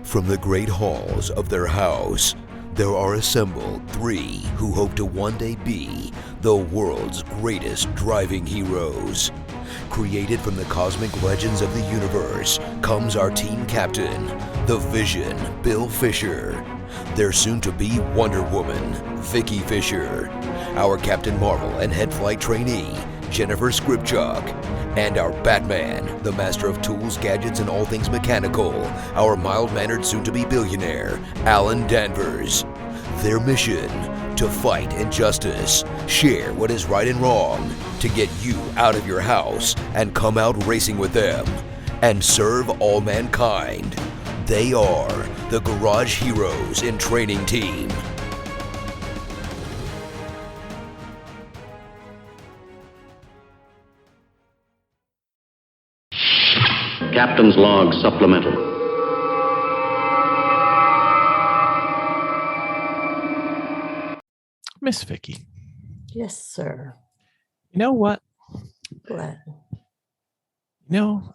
From the great halls of their house, there are assembled three who hope to one day be the world's greatest driving heroes. Created from the cosmic legends of the universe comes our team captain, the Vision, Bill Fisher. Their soon-to-be Wonder Woman, Vicki Fisher. Our Captain Marvel and head flight trainee, Jennifer Skripchuk. And our Batman, the master of tools, gadgets, and all things mechanical, our mild-mannered soon-to-be billionaire, Alan Danvers. Their mission, to fight injustice, share what is right and wrong, to get you out of your house and come out racing with them, and serve all mankind. They are the Garage Heroes in Training Team. Captain's Log Supplemental. Miss Vicki. Yes, sir. You know what? What?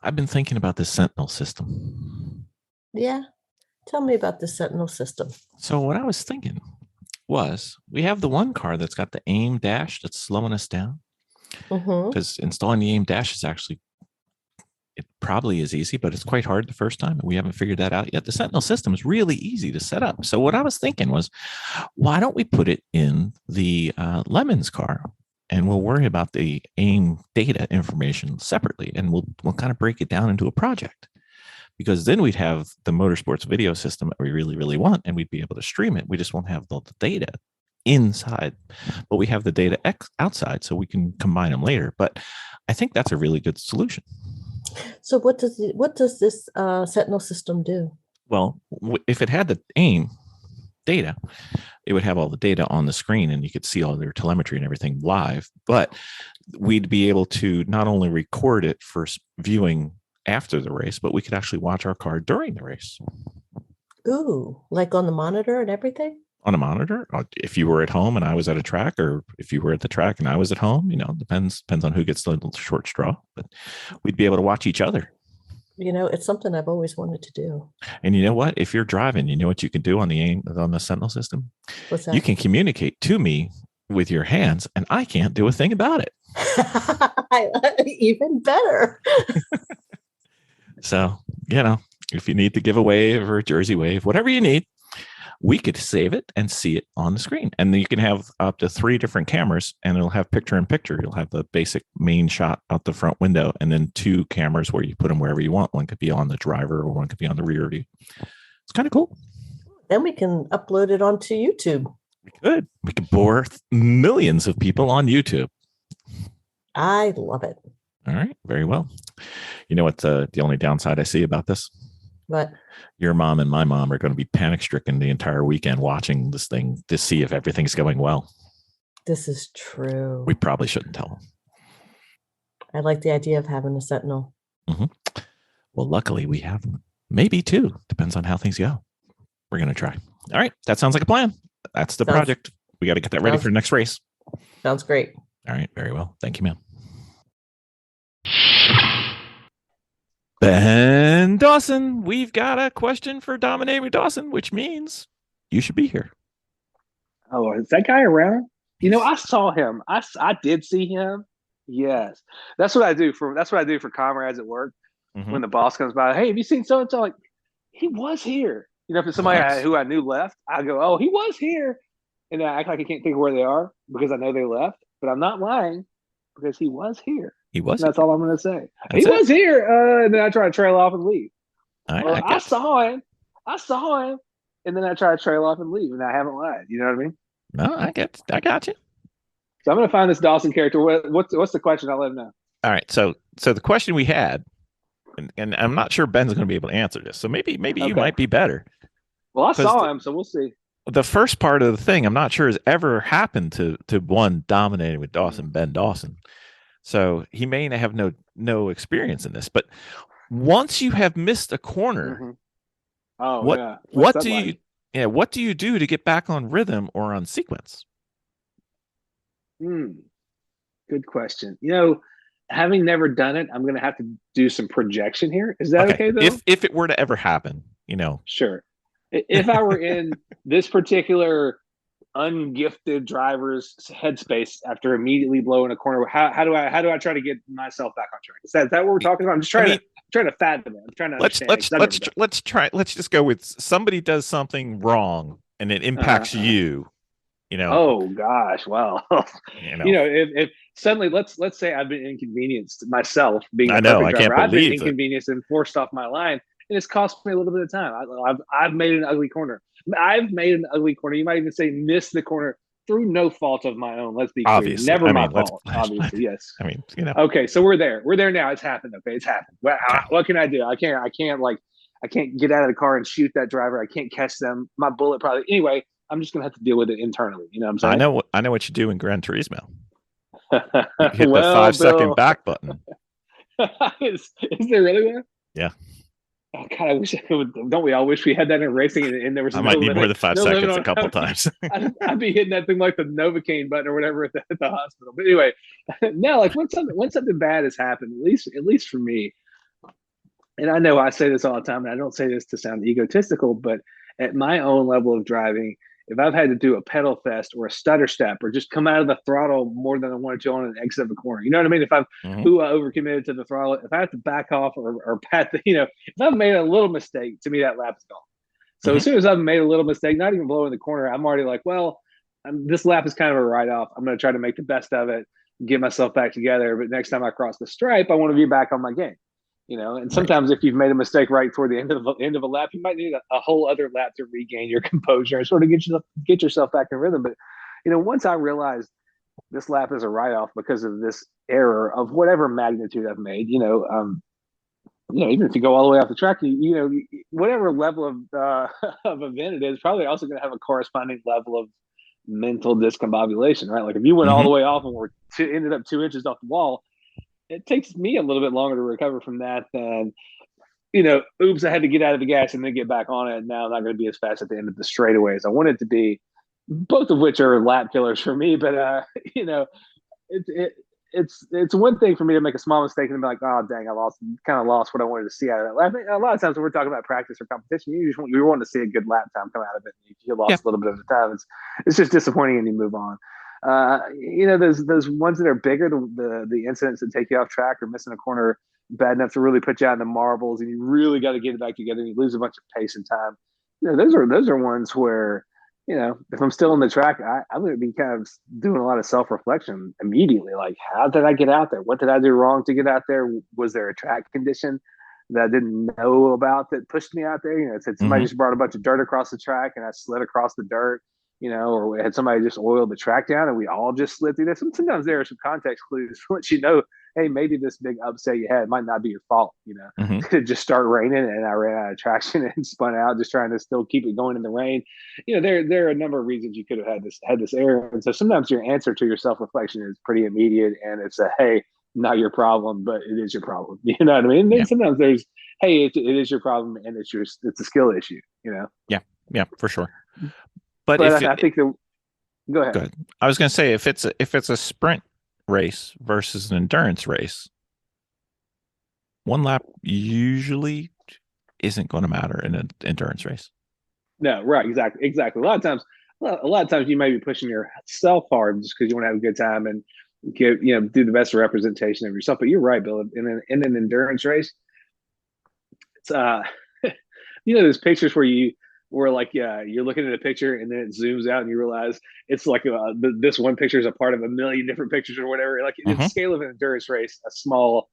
I've been thinking about this Sentinel system. Yeah. Tell me about the Sentinel system. So what I was thinking was, we have the one car that's got the aim dash that's slowing us down. Because installing the aim dash is actually, it probably is easy, but it's quite hard the first time. And we haven't figured that out yet. The Sentinel system is really easy to set up. So what I was thinking was, why don't we put it in the Lemons car? And we'll worry about the aim data information separately. And we'll kind of break it down into a project. Because then we'd have the motorsports video system that we really, really want, and we'd be able to stream it. We just won't have the data inside, but we have the data outside, so we can combine them later. But I think that's a really good solution. So what does this Sentinel system do? Well, if it had the aim data, it would have all the data on the screen, and you could see all their telemetry and everything live. But we'd be able to not only record it for viewing after the race, but we could actually watch our car during the race. Ooh, like on the monitor and everything? On a monitor, if you were at home and I was at a track, or if you were at the track and I was at home, depends on who gets the little short straw, but we'd be able to watch each other. It's something I've always wanted to do. And you know what? If you're driving, you know what you can do on the Sentinel system? What's that? You can communicate to me with your hands, and I can't do a thing about it. Even better. So, if you need to give a wave or a Jersey wave, whatever you need, we could save it and see it on the screen. And then you can have up to 3 different cameras, and it'll have picture in picture. You'll have the basic main shot out the front window, and then 2 cameras where you put them wherever you want. One could be on the driver, or one could be on the rear view. It's kind of cool. Then we can upload it onto YouTube. We could bore millions of people on YouTube. I love it. All right. Very well. You know what the only downside I see about this? What? Your mom and my mom are going to be panic stricken the entire weekend watching this thing to see if everything's going well. This is true. We probably shouldn't tell them. I like the idea of having a Sentinel. Mm-hmm. Well, luckily we have maybe 2. Depends on how things go. We're going to try. All right. That sounds like a plan. That's the project. We got to get that ready for the next race. Sounds great. All right. Very well. Thank you, ma'am. Ben Dawson, we've got a question for Dominating with Dawson, which means you should be here. Oh, is that guy around? I saw him. I did see him. Yes, that's what I do for comrades at work. Mm-hmm. When the boss comes by, hey, have you seen so and so? Like, he was here. If it's somebody who I knew left, I go, oh, he was here, and I act like I can't think of where they are because I know they left, but I'm not lying because he was here. He was. That's all I'm going to say. He was here, and then I try to trail off and leave. I saw him, and then I try to trail off and leave, and I haven't lied. You know what I mean? No, I got you. So I'm going to find this Dawson character. What's the question? I'll let him know. All right. So the question we had, and I'm not sure Ben's going to be able to answer this. So maybe you might be better. Well, I saw him, so we'll see. The first part of the thing, I'm not sure has ever happened to one Dominating with Dawson, Ben Dawson. So he may have no experience in this, but once you have missed a corner, what do you do to get back on rhythm or on sequence? Good question. Having never done it, I'm going to have to do some projection here. Is that okay though? If it were to ever happen, Sure. If I were in this particular ungifted driver's headspace after immediately blowing a corner, how do I try to get myself back on track? Is that what we're talking about? I'm just trying to fathom it. I'm trying to understand. Let's just go with somebody does something wrong and it impacts you. Oh gosh, well, if suddenly let's say I've been inconvenienced myself being a perfect driver, I've been inconvenienced and forced off my line, and it's cost me a little bit of time. I've made an ugly corner. You might even say missed the corner through no fault of my own. Let's be clear, never my fault. Obviously, yes. Okay, so we're there. We're there now. It's happened. Okay, it's happened. What can I do? I can't get out of the car and shoot that driver. I can't catch them. My bullet probably anyway. I'm just gonna have to deal with it internally. You know what I'm saying? I know what you do in Gran Turismo. You hit the 5-second back button. Is there really one? Yeah. Oh God, I wish don't we all wish we had that in racing and there was I might need more than 5 seconds a couple times. I'd be hitting that thing like the Novocaine button or whatever at the hospital. But anyway, no, like when something bad has happened, at least for me, and I know I say this all the time, and I don't say this to sound egotistical, but at my own level of driving, if I've had to do a pedal fest or a stutter step or just come out of the throttle more than I wanted to on an exit of a corner, you know what I mean? If I've overcommitted to the throttle, if I have to back off or pat if I've made a little mistake, to me that lap is gone. So as soon as I've made a little mistake, not even blowing the corner, I'm already like, well, this lap is kind of a write-off. I'm going to try to make the best of it, get myself back together. But next time I cross the stripe, I want to be back on my game. And sometimes if you've made a mistake right toward the end of a lap, you might need a whole other lap to regain your composure and sort of get yourself back in rhythm. But once I realized this lap is a write-off because of this error of whatever magnitude I've made, even if you go all the way off the track, whatever level of event it is, probably also going to have a corresponding level of mental discombobulation, right? Like if you went all the way off and ended up 2 inches off the wall, it takes me a little bit longer to recover from that than, oops, I had to get out of the gas and then get back on it. And now I'm not going to be as fast at the end of the straightaway as I wanted to be, both of which are lap killers for me. But, it's one thing for me to make a small mistake and be like, oh, dang, I kind of lost what I wanted to see out of it. I think a lot of times when we're talking about practice or competition, you want to see a good lap time come out of it. If you lost a little bit of the time, it's just disappointing and you move on. Those ones that are bigger, the incidents that take you off track or missing a corner bad enough to really put you out in the marbles, and you really got to get it back together. And you lose a bunch of pace and time. Those are ones where if I'm still on the track, I'm going to be kind of doing a lot of self-reflection immediately. Like, how did I get out there? What did I do wrong to get out there? Was there a track condition that I didn't know about that pushed me out there? It said somebody just brought a bunch of dirt across the track and I slid across the dirt. Or had somebody just oiled the track down and we all just slid through this. Sometimes there are some context clues to let you know, hey, maybe this big upset you had might not be your fault. It could just start raining and I ran out of traction and spun out, just trying to still keep it going in the rain. There are a number of reasons you could have had this error. And so sometimes your answer to your self-reflection is pretty immediate, and it's hey, not your problem, but it is your problem. You know what I mean? And then sometimes there's, hey, it is your problem and it's a skill issue. Yeah, for sure. But I think go ahead. Good. I was going to say if it's a sprint race versus an endurance race, one lap usually isn't going to matter in an endurance race. No, right, exactly. A lot of times you may be pushing yourself hard just because you want to have a good time and do the best representation of yourself. But you're right, Bill. In an endurance race, it's those pictures where you're looking at a picture and then it zooms out and you realize it's like this one picture is a part of a million different pictures or whatever. Like in the scale of an endurance race, a small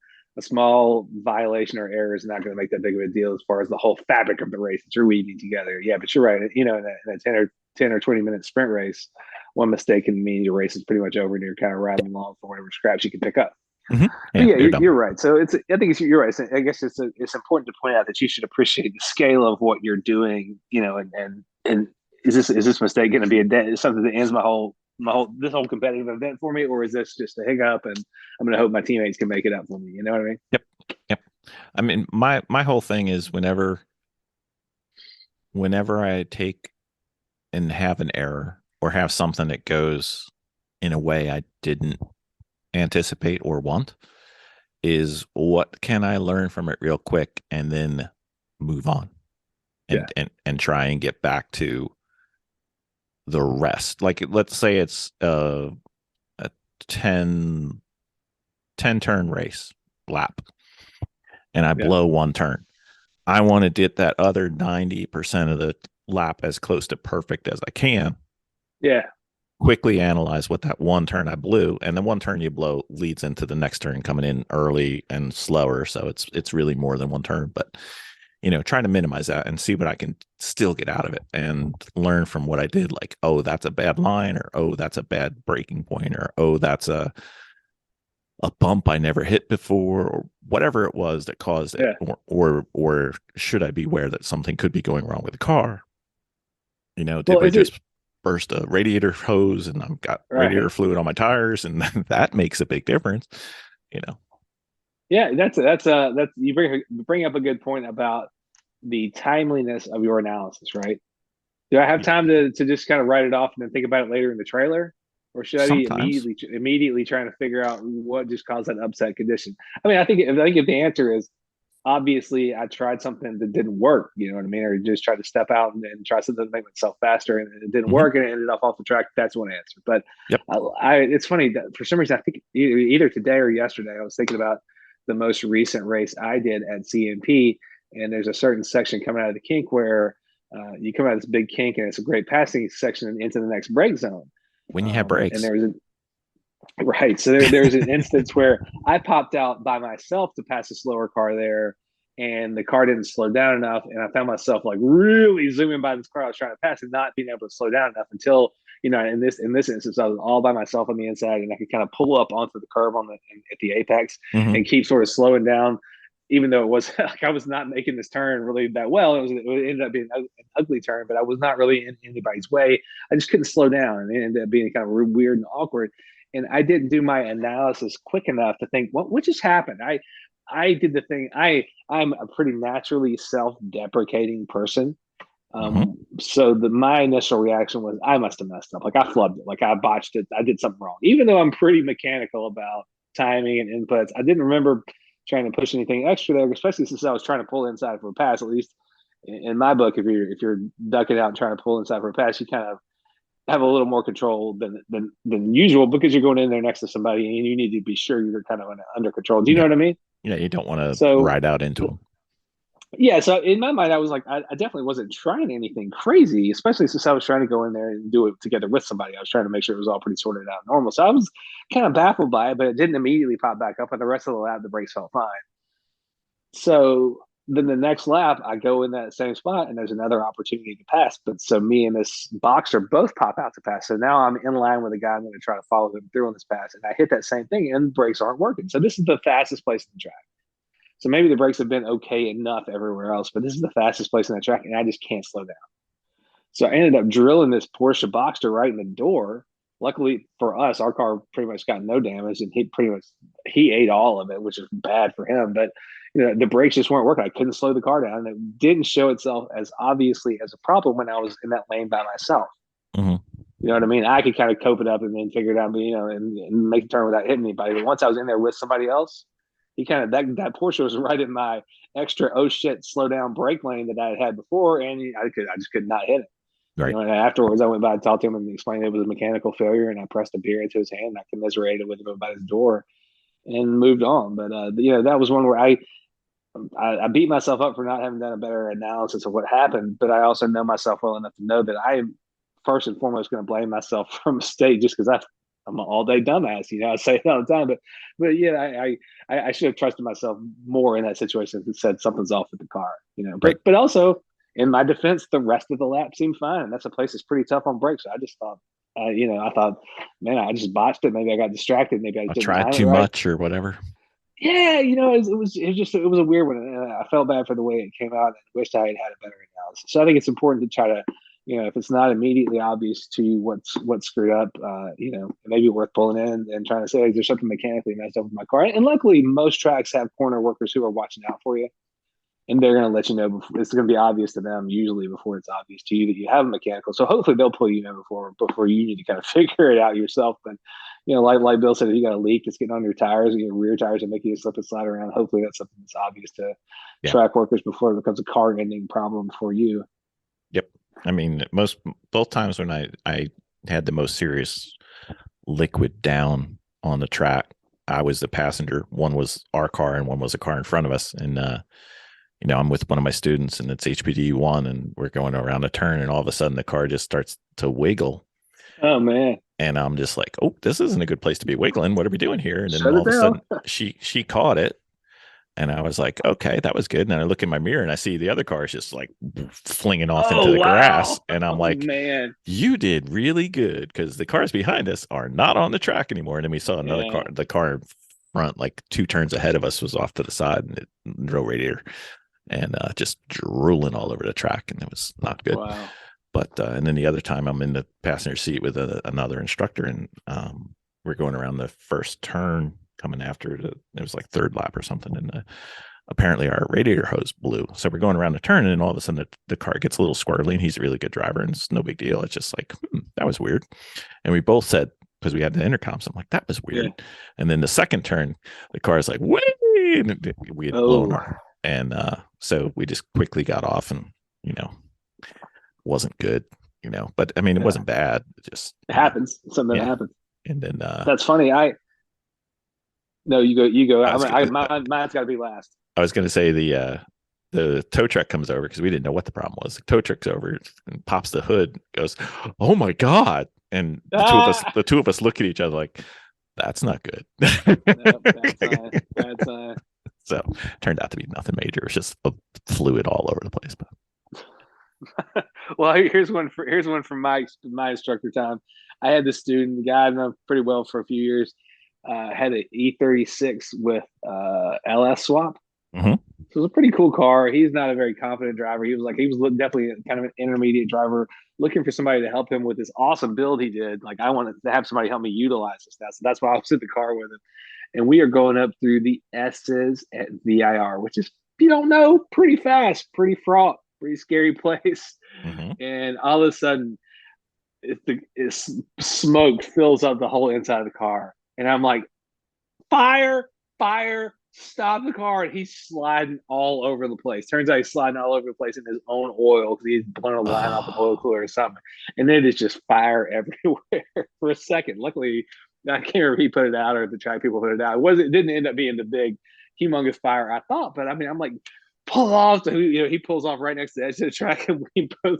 violation or error is not going to make that big of a deal as far as the whole fabric of the race that you're weaving together. Yeah, but you're right. In a 10 or 20 minute sprint race, one mistake can mean your race is pretty much over and you're kind of riding along for whatever scraps you can pick up. You're right. So I think you're right. So I guess it's important to point out that you should appreciate the scale of what you're doing. And is this mistake going to be something that ends this whole competitive event for me, or is this just a hiccup and I'm going to hope my teammates can make it up for me? You know what I mean? Yep. I mean, my whole thing is whenever I take and have an error or have something that goes in a way I didn't anticipate or want, is what can I learn from it real quick and then move on. and try and get back to the rest. Like, let's say it's a 10 turn race lap, and I blow one turn. I want to get that other 90% of the lap as close to perfect as I can. Yeah. Quickly analyze what that one turn I blew, and the one turn you blow leads into the next turn coming in early and slower. So it's really more than one turn, but trying to minimize that and see what I can still get out of it and learn from what I did. Like, oh, that's a bad line, or oh, that's a bad breaking point, or oh, that's a bump I never hit before, or whatever it was that caused it. Or should I be aware that something could be going wrong with the car? Did I just burst a radiator hose and I've got radiator fluid on my tires, and that makes a big difference, Yeah, that's you bring up a good point about the timeliness of your analysis, right? Do I have time to just kind of write it off and then think about it later in the trailer? Or should I be immediately trying to figure out what just caused that upset condition? I mean, I think if the answer is obviously I tried something that didn't work, you know what I mean, or just tried to step out and try something to make myself faster and it didn't work and it ended up off the track, that's one answer. But it's funny that for some reason I think either today or yesterday I was thinking about the most recent race I did at CMP, and there's a certain section coming out of the kink where you come out of this big kink and it's a great passing section into the next break zone. When you have breaks. And there was so there's an instance where I popped out by myself to pass a slower car there, and the car didn't slow down enough, and I found myself like really zooming by this car I was trying to pass and not being able to slow down enough until in this instance I was all by myself on the inside, and I could kind of pull up onto the curb at the apex and keep sort of slowing down, even though it was like I was not making this turn really that well. It ended up being an ugly turn, but I was not really in anybody's way. I just couldn't slow down, and it ended up being kind of weird and awkward. And I didn't do my analysis quick enough to think, what just happened? I did the thing. I'm a pretty naturally self-deprecating person. So my initial reaction was I must have messed up. Like I flubbed it. Like I botched it. I did something wrong. Even though I'm pretty mechanical about timing and inputs, I didn't remember trying to push anything extra there, especially since I was trying to pull inside for a pass. At least in my book, if you're ducking out and trying to pull inside for a pass, you kind of have a little more control than usual because you're going in there next to somebody and you need to be sure you're kind of under control. Do you know what I mean? Yeah, you don't want to ride out into them. Yeah, so in my mind, I was like, I definitely wasn't trying anything crazy, especially since I was trying to go in there and do it together with somebody. I was trying to make sure it was all pretty sorted out and normal. So I was kind of baffled by it, but it didn't immediately pop back up. And the rest of the lap, the brakes felt fine. So then the next lap, I go in that same spot and there's another opportunity to pass. But so me and this boxer both pop out to pass. So now I'm in line with a guy. I'm going to try to follow him through on this pass. And I hit that same thing and the brakes aren't working. So this is the fastest place in the track. So maybe the brakes have been okay enough everywhere else, but this is the fastest place in the track and I just can't slow down. So I ended up drilling this Porsche Boxster right in the door. Luckily for us, our car pretty much got no damage and he ate all of it, which is bad for him. But the brakes just weren't working. I couldn't slow the car down. And it didn't show itself as obviously as a problem when I was in that lane by myself. You know what I mean? I could kind of cope it up and then figure it out, and make the turn without hitting anybody. But once I was in there with somebody else, he kind of that Porsche was right in my extra slow down brake lane that I had before, and I just could not hit it. Right. And afterwards, I went by and talked to him and explained it was a mechanical failure, and I pressed a beer into his hand. And I commiserated with him about his door, and moved on. But that was one where I beat myself up for not having done a better analysis of what happened. But I also know myself well enough to know that I am first and foremost going to blame myself for a mistake just because I'm an all-day dumbass. I say it all the time. But yeah, I should have trusted myself more in that situation and said something's off with the car. But also in my defense, the rest of the lap seemed fine. And that's a place that's pretty tough on brakes. So I just thought, I thought, man, I just botched it. Maybe I got distracted. Maybe I tried too much or whatever. Yeah, it was a weird one. And I felt bad for the way it came out and wished I had had a better analysis. So I think it's important to try to, if it's not immediately obvious to you what's screwed up, it may be worth pulling in and trying to say, hey, there's something mechanically messed up with my car. And luckily, most tracks have corner workers who are watching out for you. And they're going to let you know before it's going to be obvious to them, usually before it's obvious to you that you have a mechanical. So hopefully they'll pull you in before you need to kind of figure it out yourself. But, like Bill said, if you got a leak, it's getting on your tires and your rear tires and making you slip and slide around. Hopefully that's something that's obvious to track workers before it becomes a car ending problem for you. Yep. I mean, both times when I had the most serious liquid down on the track, I was the passenger. One was our car and one was a car in front of us. And, I'm with one of my students and it's HPD 1 and we're going around a turn and all of a sudden the car just starts to wiggle. Oh, man. And I'm just like, oh, this isn't a good place to be wiggling. What are we doing here? And then all of a sudden she caught it. And I was like, okay, that was good. And then I look in my mirror and I see the other car is just like flinging off into the grass. And I'm like, man, you did really good because the cars behind us are not on the track anymore. And then we saw another car, the car in front, like 2 turns ahead of us was off to the side and no radiator and just drooling all over the track. And it was not good. Wow. But, and then the other time I'm in the passenger seat with another instructor and we're going around the first turn coming after it was like 3rd lap or something. And apparently our radiator hose blew. So we're going around the turn and all of a sudden the car gets a little squirrely and he's a really good driver and it's no big deal. It's just like, that was weird. And we both said, because we had the intercoms, I'm like, that was weird. Yeah. And then the second turn, the car is like, wait, and we had blown our, and so we just quickly got off and, wasn't good, but I mean, it wasn't bad. It just happens. Something happens. And then that's funny. No, you go. Mine's got to be last. I was going to say the tow truck comes over because we didn't know what the problem was. The tow truck's over and pops the hood, goes, "Oh my god!" And the two of us look at each other like, "That's not good." Bad sign. So turned out to be nothing major. It was just a fluid all over the place. But well, here's one from my instructor time. I had this student, the guy I've known pretty well for a few years. Had an E36 with LS swap. Mm-hmm. So it was a pretty cool car. He's not a very confident driver. He was definitely kind of an intermediate driver, looking for somebody to help him with this awesome build he did. Like I wanted to have somebody help me utilize this stuff. So that's why I was in the car with him. And we are going up through the S's at VIR, which is, if you don't know, pretty fast, pretty fraught, pretty scary place. Mm-hmm. And all of a sudden, smoke fills up the whole inside of the car. And I'm like, fire, stop the car. And he's sliding all over the place. Turns out he's sliding all over the place in his own oil because he's blown a line off an oil cooler or something. And then it's just fire everywhere for a second. Luckily, I can't remember if he put it out or the track people put it out. It didn't end up being the big, humongous fire I thought. But I mean, I'm like, pull off. So he pulls off right next to the edge of the track, and we both.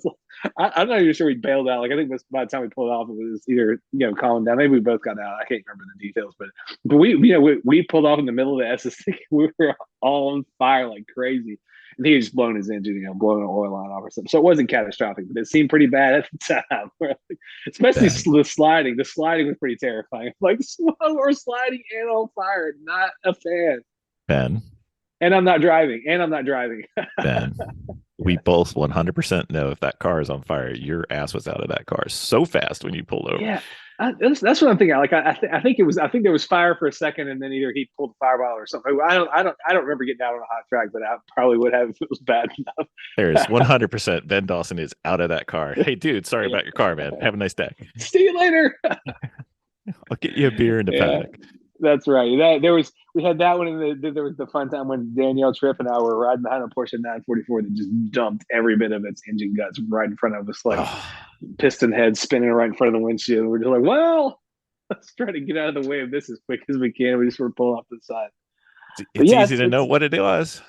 I'm not even sure we bailed out. Like I think by the time we pulled off, it was either calming down. Maybe we both got out. I can't remember the details, but we pulled off in the middle of the SSC. We were all on fire like crazy, and he had just blown his engine, blowing an oil line off or something. So it wasn't catastrophic, but it seemed pretty bad at the time. Especially the sliding. The sliding was pretty terrifying. Like slow or sliding and on fire. Not a fan. Ben. And I'm not driving. Ben, we both 100% know if that car is on fire, your ass was out of that car so fast when you pulled over. Yeah, that's what I'm thinking. Like I think there was fire for a second, and then either he pulled the fireball or something. I don't remember getting out on a hot track, but I probably would have if it was bad enough. There's 100% Ben Dawson is out of that car. Hey, dude, sorry about your car, man. Have a nice day. See you later. I'll get you a beer in the paddock. That's right. We had that one, and there was the fun time when Danielle Tripp and I were riding behind a Porsche 944 that just dumped every bit of its engine guts right in front of us, like piston head spinning right in front of the windshield. We're just like, well, let's try to get out of the way of this as quick as we can. We just sort of pull off to the side. It's easy to know what it was.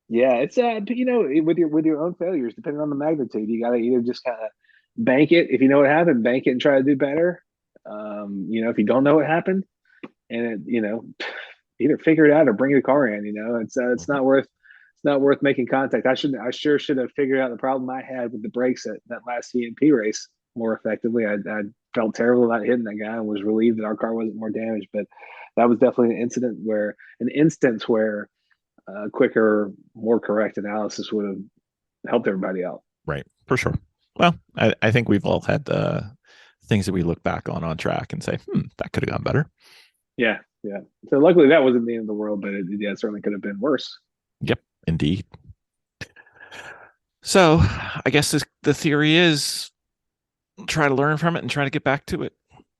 Yeah, it's with your own failures, depending on the magnitude, you got to either just kind of bank it. If you know what happened, bank it and try to do better. If you don't know what happened. And either figure it out or bring the car in. It's not worth making contact. I sure should have figured out the problem I had with the brakes at that last CNP race more effectively. I felt terrible about hitting that guy and was relieved that our car wasn't more damaged. But that was definitely an instance where quicker, more correct analysis would have helped everybody out. Right, for sure. Well, I think we've all had things that we look back on track and say, that could have gone better. Yeah. So luckily that wasn't the end of the world, but it certainly could have been worse. Yep, indeed. So I guess the theory is try to learn from it and try to get back to it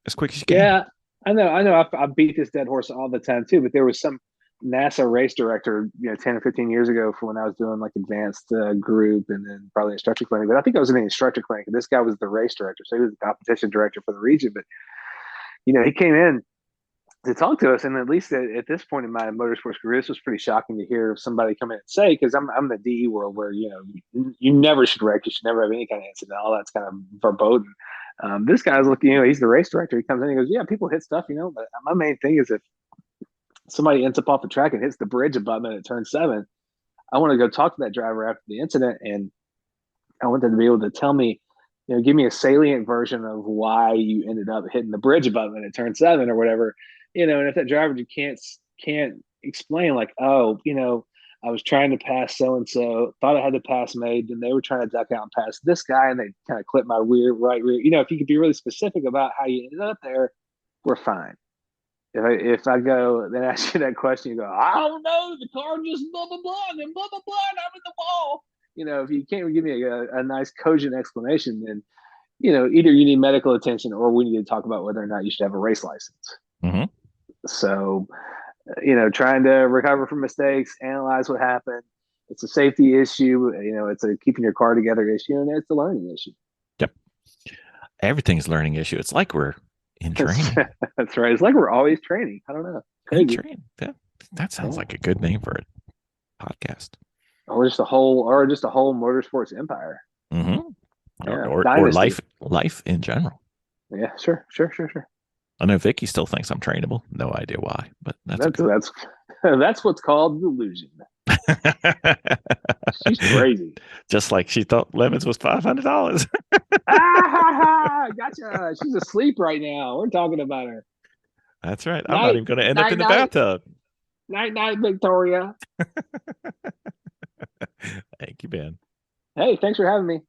as quick as you can. Yeah, I know. I beat this dead horse all the time too. But there was some NASA race director, 10 or 15 years ago, for when I was doing like advanced group and then probably instructor clinic. But I think I was in the instructor clinic, and this guy was the race director, so he was the competition director for the region. But he came in to talk to us, and at least at this point in my motorsports career, this was pretty shocking to hear somebody come in and say, because I'm in the DE world where you never should wreck, you should never have any kind of incident, all that's kind of verboten. This guy's looking, he's the race director. He comes in, he goes, "Yeah, people hit stuff, but my main thing is if somebody ends up off the track and hits the bridge abutment at turn 7, I want to go talk to that driver after the incident, and I want them to be able to tell me, give me a salient version of why you ended up hitting the bridge abutment at turn 7 or whatever." And if that driver can't explain, like, "Oh, I was trying to pass so and so, thought I had the pass made, and they were trying to duck out and pass this guy, and they kind of clipped my right rear." If you could be really specific about how you ended up there, we're fine. If I go then ask you that question, you go, "I don't know, the car just blah blah blah and blah blah blah, and I'm in the wall." If you can't give me a nice cogent explanation, then either you need medical attention or we need to talk about whether or not you should have a race license. Mm-hmm. So, trying to recover from mistakes, analyze what happened. It's a safety issue. It's a keeping your car together issue, and it's a learning issue. Yep. Everything's a learning issue. It's like we're in training. That's right. It's like we're always training. I don't know. Crazy. That sounds like a good name for a podcast. Or just a whole motorsports empire. Mm-hmm. Yeah, or life in general. Yeah, sure. I know Vicki still thinks I'm trainable. No idea why, but that's what's called delusion. She's crazy. Just like she thought lemons was $500. Gotcha. She's asleep right now. We're talking about her. That's right. I'm not even going to end up in the bathtub. Night, Victoria. Thank you, Ben. Hey, thanks for having me.